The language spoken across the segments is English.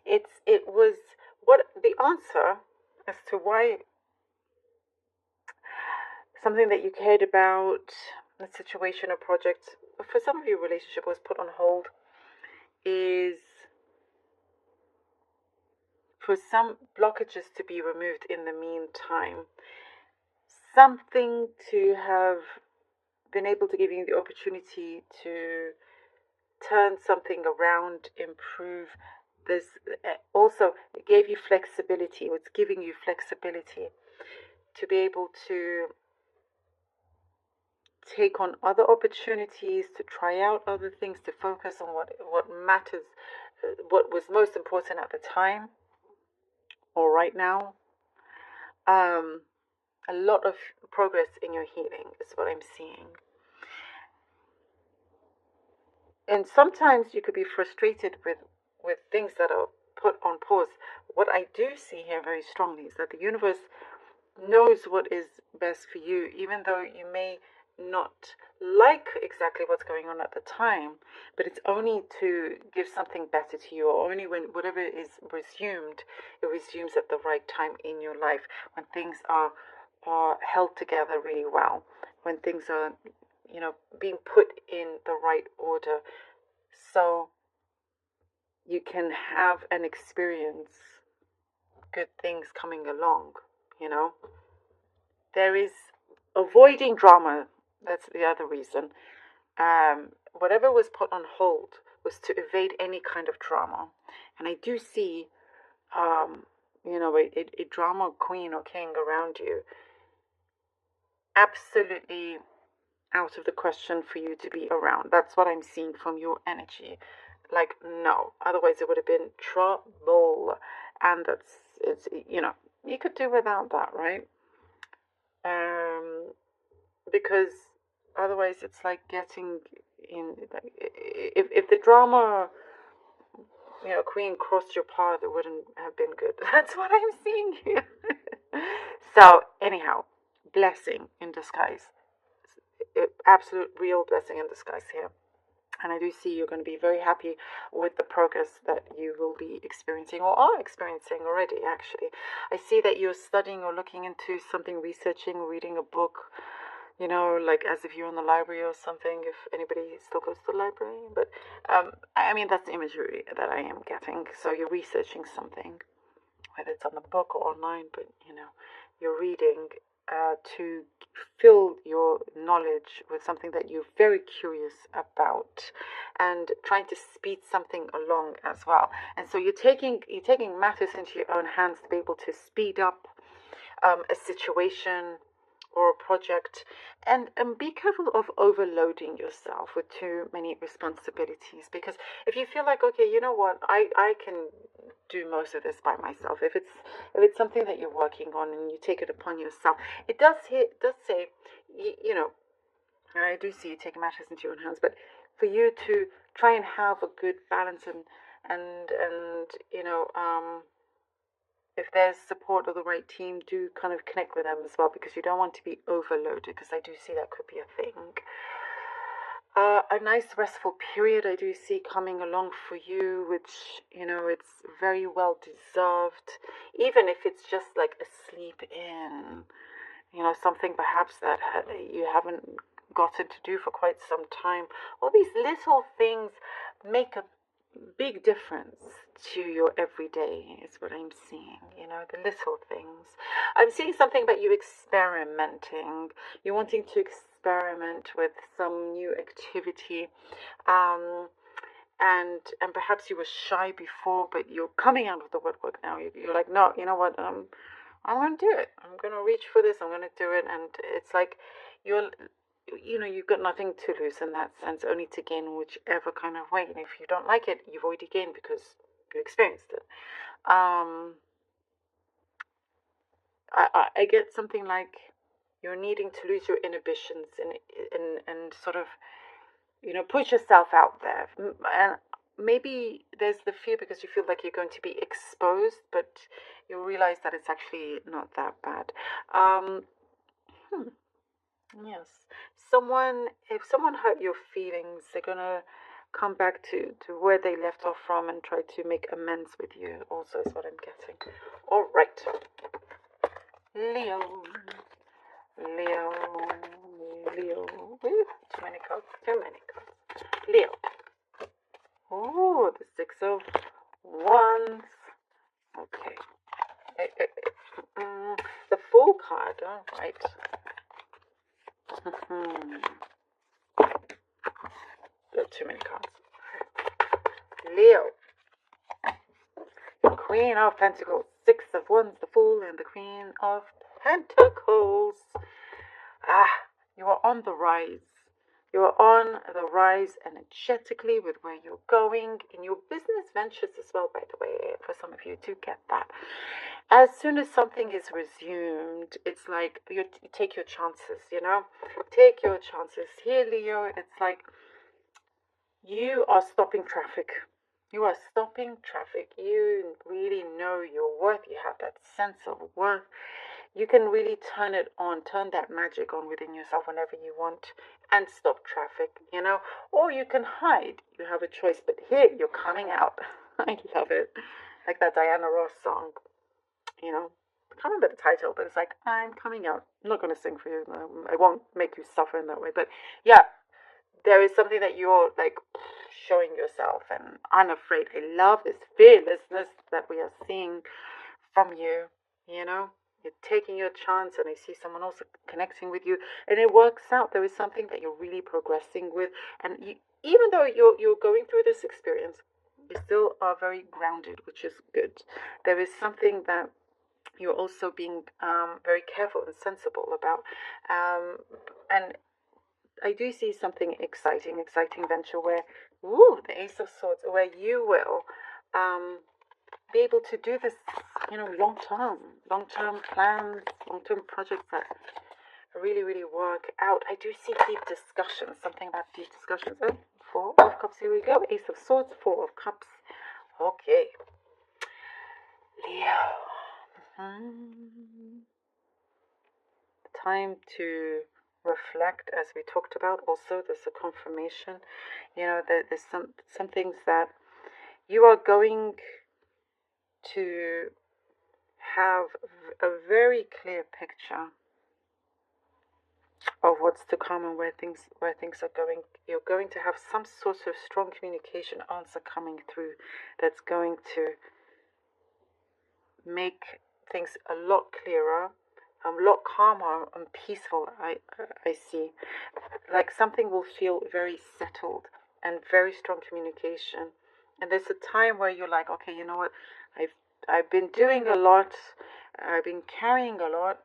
It was what the answer as to why something that you cared about, a situation or project, for some of your relationship was put on hold is for some blockages to be removed in the meantime. Something to have been able to give you the opportunity to turn something around, improve this. Also, it gave you flexibility. It's giving you flexibility to be able to take on other opportunities, to try out other things, to focus on what matters, what was most important at the time or right now. Um, a lot of progress in your healing is what I'm seeing. And sometimes you could be frustrated with things that are put on pause. What I do see here very strongly is that the universe knows what is best for you, even though you may not like exactly what's going on at the time, but it's only to give something better to you, or only when whatever is resumed, it resumes at the right time in your life, when things are held together really well, when things are, being put in the right order, so you can have and experience good things coming along, you know. There is avoiding drama. That's the other reason. Whatever was put on hold was to evade any kind of drama. And I do see, a drama queen or king around you. Absolutely out of the question for you to be around. That's what I'm seeing from your energy. Like, no. Otherwise, it would have been trouble. And you could do without that, right? Because otherwise it's like getting in, like, if the drama, queen crossed your path, it wouldn't have been good. That's what I'm seeing here. So anyhow, blessing in disguise, absolute real blessing in disguise here. And I do see you're going to be very happy with the progress that you will be experiencing or are experiencing already, actually. I see that you're studying or looking into something, researching, reading a book, like as if you're in the library or something, if anybody still goes to the library. But I mean, that's the imagery that I am getting. So you're researching something, whether it's on the book or online, but you're reading to fill your knowledge with something that you're very curious about, and trying to speed something along as well. And so you're taking matters into your own hands to be able to speed up a situation or a project, and be careful of overloading yourself with too many responsibilities, because if you feel like, okay, you know what, I can do most of this by myself, if it's something that you're working on and you take it upon yourself, it does say, I do see you taking matters into your own hands, but for you to try and have a good balance, and if there's support of the right team, do kind of connect with them as well, because you don't want to be overloaded, because I do see that could be a thing. A nice restful period I do see coming along for you, which, it's very well deserved, even if it's just like a sleep in, something perhaps that you haven't gotten to do for quite some time. All these little things make a big difference to your everyday, is what I'm seeing, the little things. I'm seeing something about you experimenting. You're wanting to experiment with some new activity. And perhaps you were shy before, but you're coming out of the woodwork now. You're like, no, you know what? I'm going to do it. I'm going to reach for this. I'm going to do it. And it's like you're, you've got nothing to lose in that sense, only to gain whichever kind of way. And if you don't like it, you've already gained because you experienced it. I get something like you're needing to lose your inhibitions and sort of, put yourself out there. And maybe there's the fear because you feel like you're going to be exposed, but you'll realize that it's actually not that bad. Hmm. Yes. If someone hurt your feelings, they're gonna come back to where they left off from and try to make amends with you also is what I'm getting. All right. Leo. Leo. Leo. Ooh, too many cards. Too many cards. Leo. Oh, the Six of Wands. Okay. The Fool card. All right. There are too many cards. Leo. The Queen of Pentacles. Six of Wands, the Fool, and the Queen of Pentacles. You are on the rise. You are on the rise energetically with where you're going in your business ventures as well, by the way, for some of you to get that. As soon as something is resumed, it's like you take your chances, Take your chances. Here, Leo, it's like you are stopping traffic. You are stopping traffic. You really know your worth. You have that sense of worth. You can really turn it on, turn that magic on within yourself whenever you want and stop traffic, Or you can hide. You have a choice. But here, you're coming out. I love it. Like that Diana Ross song, I can't remember the title, but it's like, I'm coming out. I'm not going to sing for you. I won't make you suffer in that way. But yeah, there is something that you're like showing yourself and unafraid. I love this fearlessness that we are seeing from you, You're taking your chance, and I see someone else connecting with you, and it works out. There is something that you're really progressing with, and even though you're going through this experience, you still are very grounded, which is good. There is something that you're also being very careful and sensible about, and I do see something exciting venture where, the Ace of Swords, where you will be able to do this, long-term plans, long-term projects that really, really work out. I do see deep discussions, something about deep discussions. Oh, Four of Cups, here we go. Ace of Swords, Four of Cups. Okay. Leo. Time to reflect, as we talked about. Also, there's a confirmation. There's some things that you are going to have a very clear picture of what's to come and where things are going. You're going to have some sort of strong communication answer coming through that's going to make things a lot clearer, a lot calmer and peaceful. I see, like something will feel very settled and very strong communication. And there's a time where you're like, okay, you know what, I've been doing a lot, I've been carrying a lot,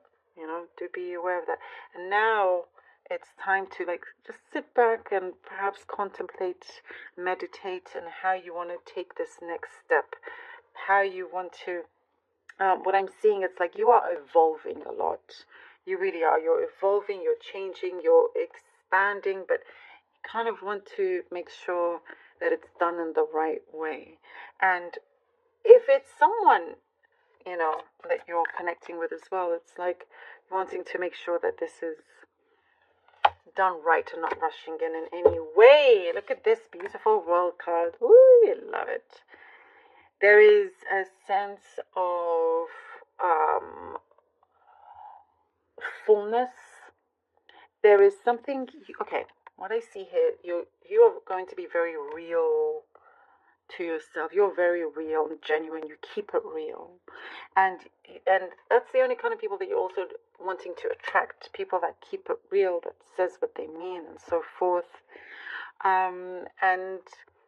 to be aware of that. And now it's time to like just sit back and perhaps contemplate, meditate, and how you want to take this next step, how you want to. What I'm seeing, it's like you are evolving a lot. You really are. You're evolving, you're changing, you're expanding, but you kind of want to make sure that it's done in the right way. And if it's someone, that you're connecting with as well, it's like wanting to make sure that this is done right and not rushing in any way. Look at this beautiful World card. Ooh, I love it. There is a sense of fullness. There is something. Okay, what I see here, you are going to be very real to yourself. You're very real and genuine. You keep it real, and that's the only kind of people that you're also wanting to attract. People that keep it real, that says what they mean, and so forth. And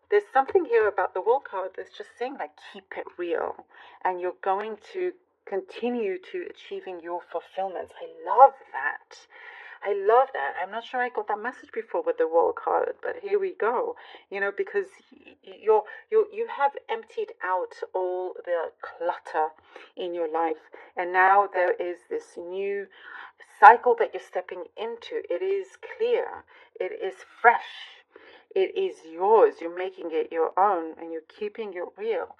there's something here about the World card that's just saying like keep it real, and you're going to continue to achieving your fulfillments. I love that. I'm not sure I got that message before with the World card, but here we go. Because you have emptied out all the clutter in your life, and now there is this new cycle that you're stepping into. It is clear. It is fresh. It is yours. You're making it your own, and you're keeping it real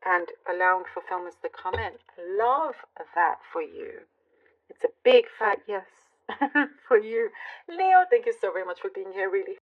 and allowing fulfillments to come in. Love that for you. It's a big fat yes for you. Leo, thank you so very much for being here, really.